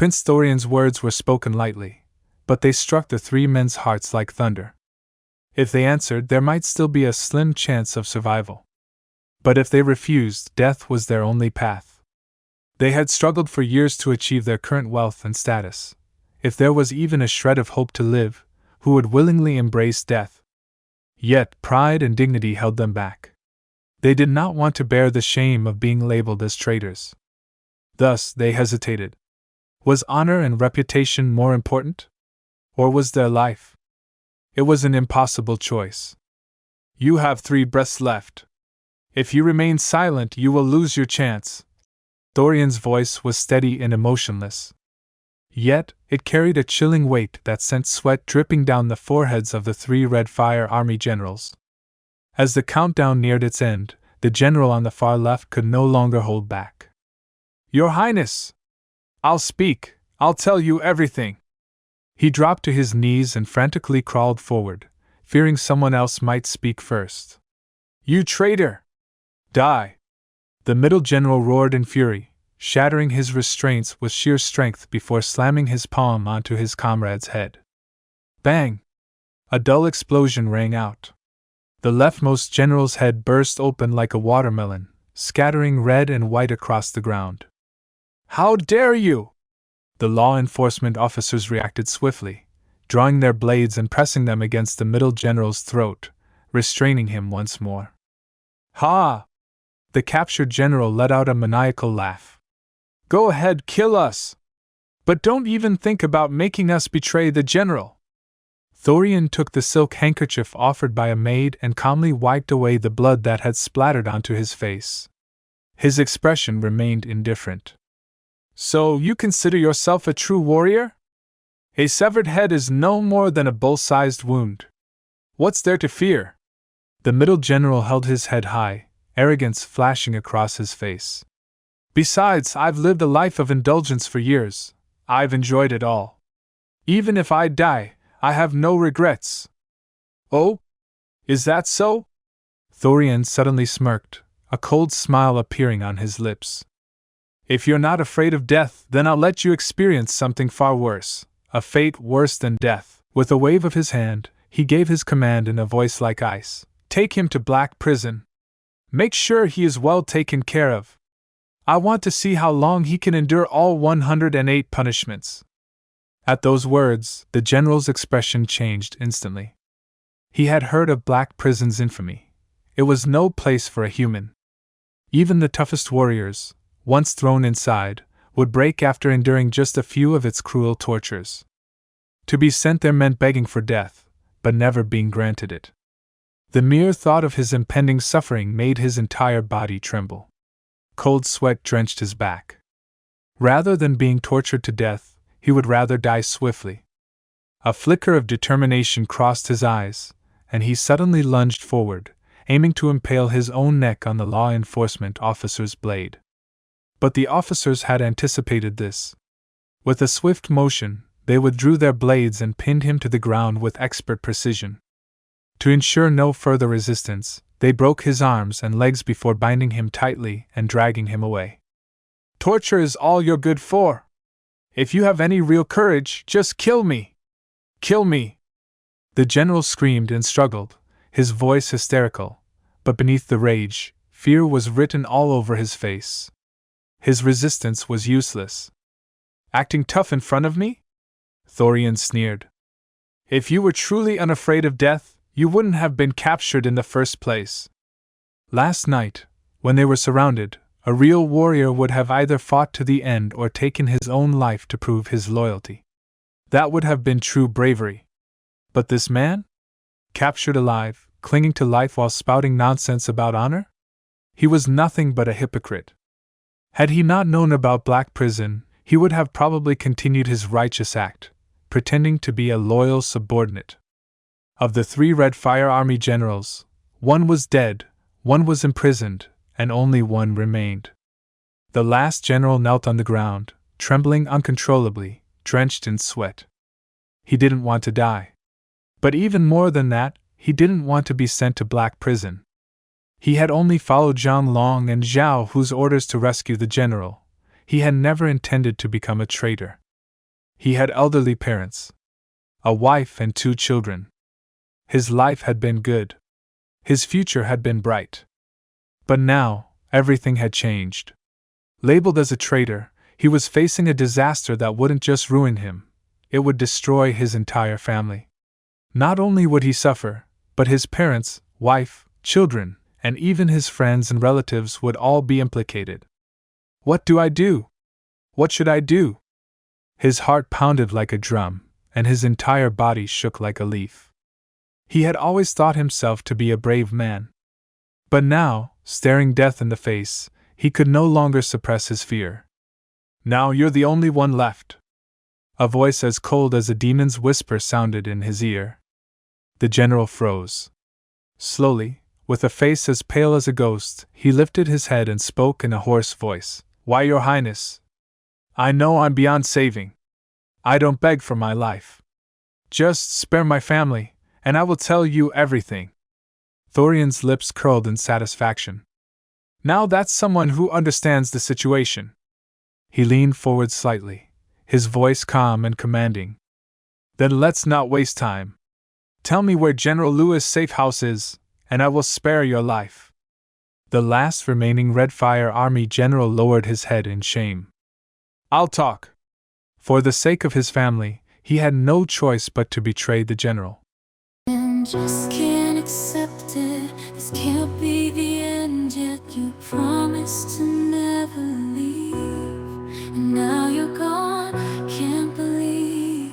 Prince Thorian's words were spoken lightly, but they struck the three men's hearts like thunder. If they answered, there might still be a slim chance of survival. But if they refused, death was their only path. They had struggled for years to achieve their current wealth and status. If there was even a shred of hope to live, who would willingly embrace death? Yet pride and dignity held them back. They did not want to bear the shame of being labeled as traitors. Thus they hesitated. Was honor and reputation more important? Or was their life? It was an impossible choice. You have 3 breaths left. If you remain silent, you will lose your chance. Thorian's voice was steady and emotionless. Yet, it carried a chilling weight that sent sweat dripping down the foreheads of the 3 Red Fire Army generals. As the countdown neared its end, the general on the far left could no longer hold back. Your Highness! I'll speak, I'll tell you everything. He dropped to his knees and frantically crawled forward, fearing someone else might speak first. You traitor! Die! The middle general roared in fury, shattering his restraints with sheer strength before slamming his palm onto his comrade's head. Bang! A dull explosion rang out. The leftmost general's head burst open like a watermelon, scattering red and white across the ground. How dare you! The law enforcement officers reacted swiftly, drawing their blades and pressing them against the middle general's throat, restraining him once more. Ha! The captured general let out a maniacal laugh. Go ahead, kill us! But don't even think about making us betray the general! Thorian took the silk handkerchief offered by a maid and calmly wiped away the blood that had splattered onto his face. His expression remained indifferent. So, you consider yourself a true warrior? A severed head is no more than a bull-sized wound. What's there to fear? The middle general held his head high, arrogance flashing across his face. Besides, I've lived a life of indulgence for years. I've enjoyed it all. Even if I die, I have no regrets. Oh? Is that so? Thorian suddenly smirked, a cold smile appearing on his lips. If you're not afraid of death, then I'll let you experience something far worse, a fate worse than death. With a wave of his hand, he gave his command in a voice like ice. Take him to Black Prison. Make sure he is well taken care of. I want to see how long he can endure all 108 punishments. At those words, the general's expression changed instantly. He had heard of Black Prison's infamy. It was no place for a human. Even the toughest warriors, once thrown inside, would break after enduring just a few of its cruel tortures. To be sent there meant begging for death, but never being granted it. The mere thought of his impending suffering made his entire body tremble. Cold sweat drenched his back. Rather than being tortured to death, he would rather die swiftly. A flicker of determination crossed his eyes, and he suddenly lunged forward, aiming to impale his own neck on the law enforcement officer's blade. But the officers had anticipated this. With a swift motion, they withdrew their blades and pinned him to the ground with expert precision. To ensure no further resistance, they broke his arms and legs before binding him tightly and dragging him away. Torture is all you're good for. If you have any real courage, just kill me. Kill me. The general screamed and struggled, his voice hysterical, but beneath the rage, fear was written all over his face. His resistance was useless. Acting tough in front of me? Thorian sneered. If you were truly unafraid of death, you wouldn't have been captured in the first place. Last night, when they were surrounded, a real warrior would have either fought to the end or taken his own life to prove his loyalty. That would have been true bravery. But this man? Captured alive, clinging to life while spouting nonsense about honor? He was nothing but a hypocrite. Had he not known about Black Prison, he would have probably continued his righteous act, pretending to be a loyal subordinate. Of the 3 Red Fire Army generals, one was dead, one was imprisoned, and only one remained. The last general knelt on the ground, trembling uncontrollably, drenched in sweat. He didn't want to die. But even more than that, he didn't want to be sent to Black Prison. He had only followed Zhang Long and Zhao Hu's orders to rescue the general. He had never intended to become a traitor. He had elderly parents, a wife and 2 children. His life had been good. His future had been bright. But now, everything had changed. Labeled as a traitor, he was facing a disaster that wouldn't just ruin him, it would destroy his entire family. Not only would he suffer, but his parents, wife, children, and even his friends and relatives would all be implicated. What do I do? What should I do? His heart pounded like a drum, and his entire body shook like a leaf. He had always thought himself to be a brave man. But now, staring death in the face, he could no longer suppress his fear. Now you're the only one left. A voice as cold as a demon's whisper sounded in his ear. The general froze. Slowly, with a face as pale as a ghost, he lifted his head and spoke in a hoarse voice. Why, Your Highness? I know I'm beyond saving. I don't beg for my life. Just spare my family, and I will tell you everything. Thorian's lips curled in satisfaction. Now that's someone who understands the situation. He leaned forward slightly, his voice calm and commanding. Then let's not waste time. Tell me where General Lewis' safe house is, and I will spare your life. The last remaining Red Fire Army general lowered his head in shame. I'll talk. For the sake of his family, he had no choice but to betray the general. And just can't accept it. This can't be the end yet. You promised to never leave, and now you're gone. Can't believe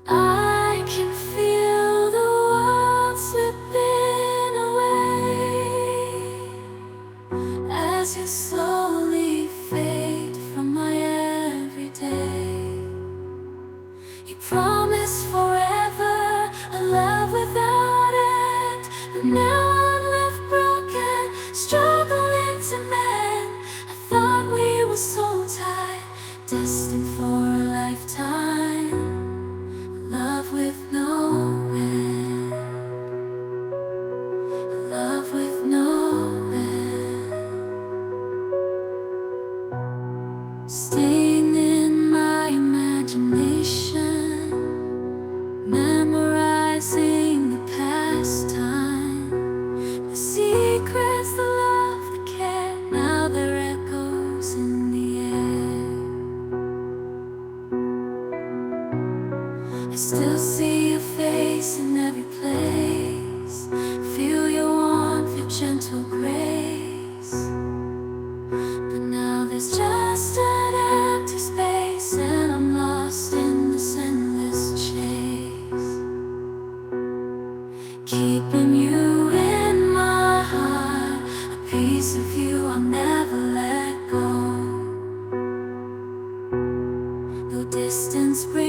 I can feel the world slipping away as you slowly fade from my everyday. You promised forever a love without end, but now I'm left broken, struggling to mend. I thought we were so tied, destined for a lifetime. Love with no end, love with no end. Staying in my imagination, memorizing the past time, the secrets, the love, the care. Now they're echoes in the air. I still see your face in every place, feel your warmth, your gentle grace. But now there's just an empty space, and I'm lost in this endless chase. Keeping you in my heart, a piece of you I'll never let go. Though distance brings